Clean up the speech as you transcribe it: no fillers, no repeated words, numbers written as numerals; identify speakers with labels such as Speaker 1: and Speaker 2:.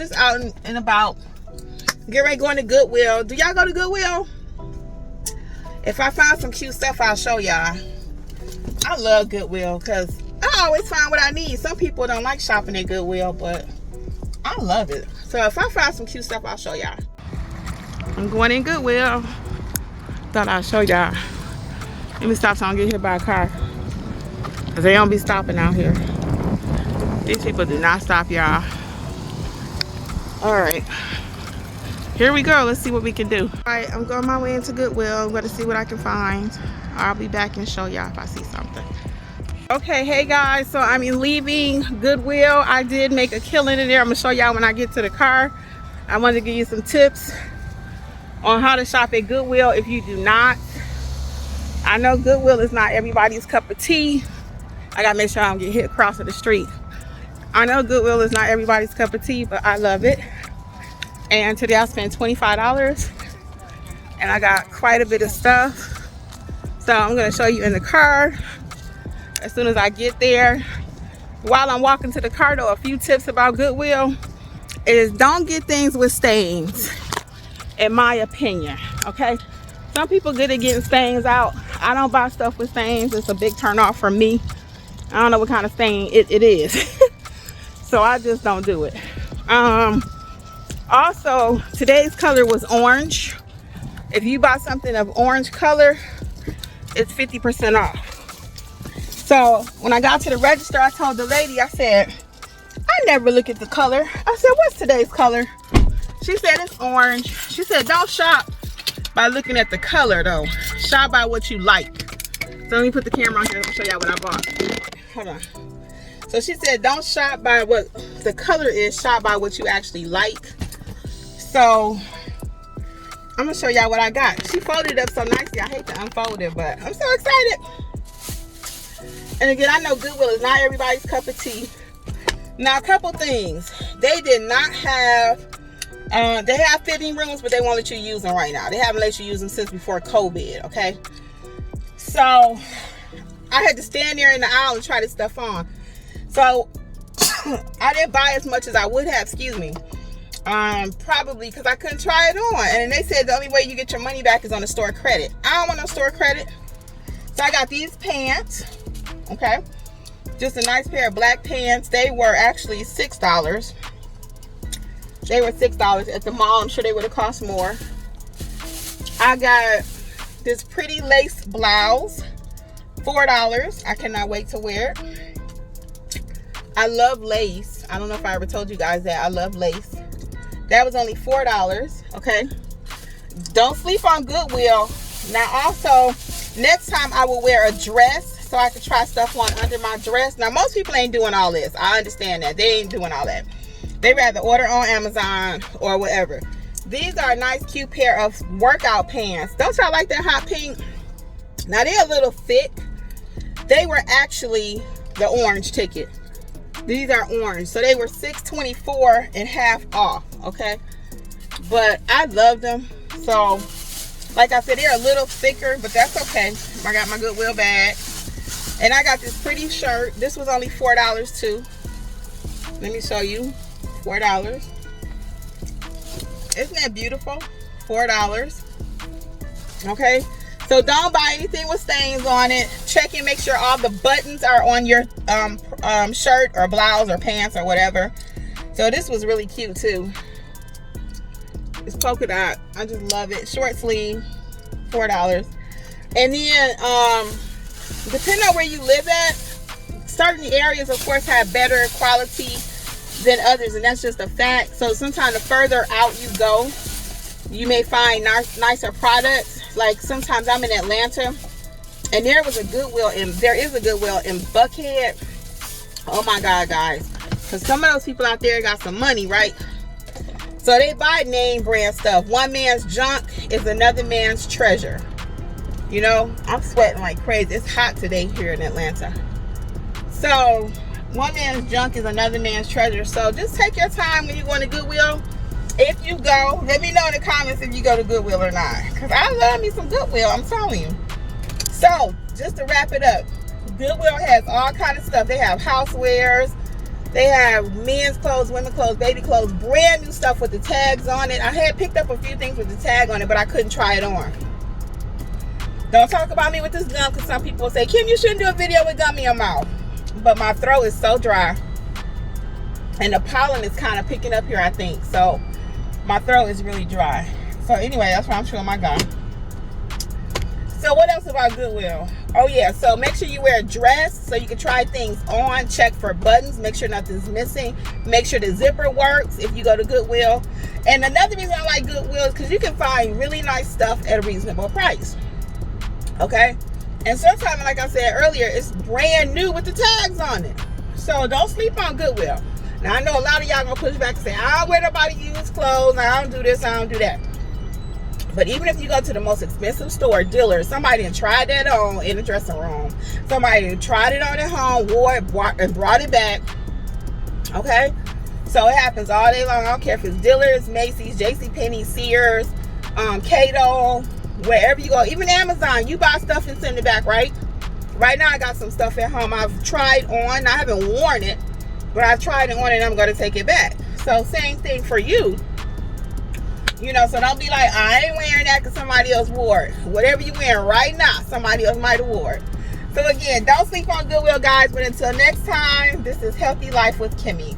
Speaker 1: just out and about. Get ready going to Goodwill. Do y'all go to Goodwill? If I find some cute stuff, I'll show y'all. I love Goodwill because I always find what I need. Some people don't like shopping at Goodwill, but I love it. So if I find some cute stuff, I'll show y'all. I'm going in Goodwill. Thought I'd show y'all. Let me stop so I don't get hit by a car. Because they don't be stopping out here. These people do not stop, y'all. Alright. Here we go. Let's see what we can do. Alright, I'm going my way into Goodwill. I'm going to see what I can find. I'll be back and show y'all if I see something. Okay, hey guys. So I'm leaving Goodwill. I did make a killing in there. I'm going to show y'all when I get to the car. I wanted to give you some tips on how to shop at Goodwill if you do not. I know Goodwill is not everybody's cup of tea. I got to make sure I don't get hit across the street. I know Goodwill is not everybody's cup of tea, but I love it. And today I spent $25 and I got quite a bit of stuff. So I'm going to show you in the car as soon as I get there. While I'm walking to the car though, a few tips about Goodwill is don't get things with stains, in my opinion, okay? Some people good at getting stains out. I don't buy stuff with stains. It's a big turn off for me. I don't know what kind of stain it is. So I just don't do it. Also, today's color was orange. If you buy something of orange color, it's 50% off. So when I got to the register, I told the lady, I said, I never look at the color. I said, what's today's color? She said it's orange. She said, don't shop by looking at the color though. Shop by what you like. So let me put the camera on here and show y'all what I bought. Hold on. So she said, don't shop by what the color is, shop by what you actually like. So I'm gonna show y'all what I got. She folded it up so nicely. I hate to unfold it, but I'm so excited. And again, I know Goodwill is not everybody's cup of tea. Now, a couple things. They did not have, they have fitting rooms, but they won't let you use them right now. They haven't let you use them since before COVID, okay? So I had to stand there in the aisle and try this stuff on. So I didn't buy as much as I would have, excuse me. Probably because I couldn't try it on. And they said the only way you get your money back is on the store credit. I don't want no store credit. So I got these pants, okay? Just a nice pair of black pants. They were actually $6. They were $6 at the mall. I'm sure they would have cost more. I got this pretty lace blouse, $4. I cannot wait to wear it. I love lace. I don't know if I ever told you guys that. I love lace. That was only $4, okay? Don't sleep on Goodwill. Now also, next time I will wear a dress so I can try stuff on under my dress. Now most people ain't doing all this. I understand that. They ain't doing all that. They rather order on Amazon or whatever. These are a nice cute pair of workout pants. Don't y'all like that hot pink? Now they're a little thick. They were actually the orange ticket. These are orange, so they were $6.24 and half off, okay? But I love them. So like I said, they're a little thicker, but that's okay. I got my Goodwill bag, and I got this pretty shirt. This was only $4 too. Let me show you. $4. Isn't that beautiful? $4. Okay, so don't buy anything with stains on it. Check and make sure all the buttons are on your shirt or blouse or pants or whatever. So this was really cute too. It's polka dot. I just love it. Short sleeve, $4. And then depending on where you live at, certain areas of course have better quality than others, and that's just a fact. So sometimes the further out you go, you may find nicer products. Like sometimes I'm in Atlanta, and there is a Goodwill in Buckhead. Oh my God, guys, because some of those people out there got some money, right? So they buy name brand stuff. One man's junk is another man's treasure. You know, I'm sweating like crazy. It's hot today here in Atlanta. So one man's junk is another man's treasure. So just take your time when you go to Goodwill. If you go, let me know in the comments if you go to Goodwill or not, because I love me some Goodwill, I'm telling you. So just to wrap it up, Goodwill has all kind of stuff. They have housewares, They have men's clothes, women's clothes, baby clothes, brand new stuff with the tags on it. I had picked up a few things with the tag on it, but I couldn't try it on. Don't talk about me with this gum, because some people say, Kim, you shouldn't do a video with gum in your mouth. But my throat is so dry. And the pollen is kind of picking up here, I think. So my throat is really dry. So anyway, that's why I'm chewing my gum. So what else about Goodwill? Oh yeah, so make sure you wear a dress so you can try things on. Check for buttons, make sure nothing's missing. Make sure the zipper works if you go to Goodwill. And another reason I like Goodwill is because you can find really nice stuff at a reasonable price. Okay? And sometimes, like I said earlier, it's brand new with the tags on it. So don't sleep on Goodwill. Now I know a lot of y'all gonna push back and say, I don't wear nobody used clothes, I don't do this, I don't do that. But even if you go to the most expensive store, dealer, somebody tried that on in the dressing room. Somebody tried it on at home, wore it, and brought it back. Okay? So it happens all day long. I don't care if it's Dillard's, Macy's, JCPenney, Sears, Cato, wherever you go. Even Amazon, you buy stuff and send it back, right? Right now I got some stuff at home I've tried on. I haven't worn it, but I've tried it on and I'm going to take it back. So same thing for you. You know, so don't be like, I ain't wearing that because somebody else wore it. Whatever you're wearing right now, somebody else might have wore it. So again, don't sleep on Goodwill, guys. But until next time, this is Healthy Life with Kimmi.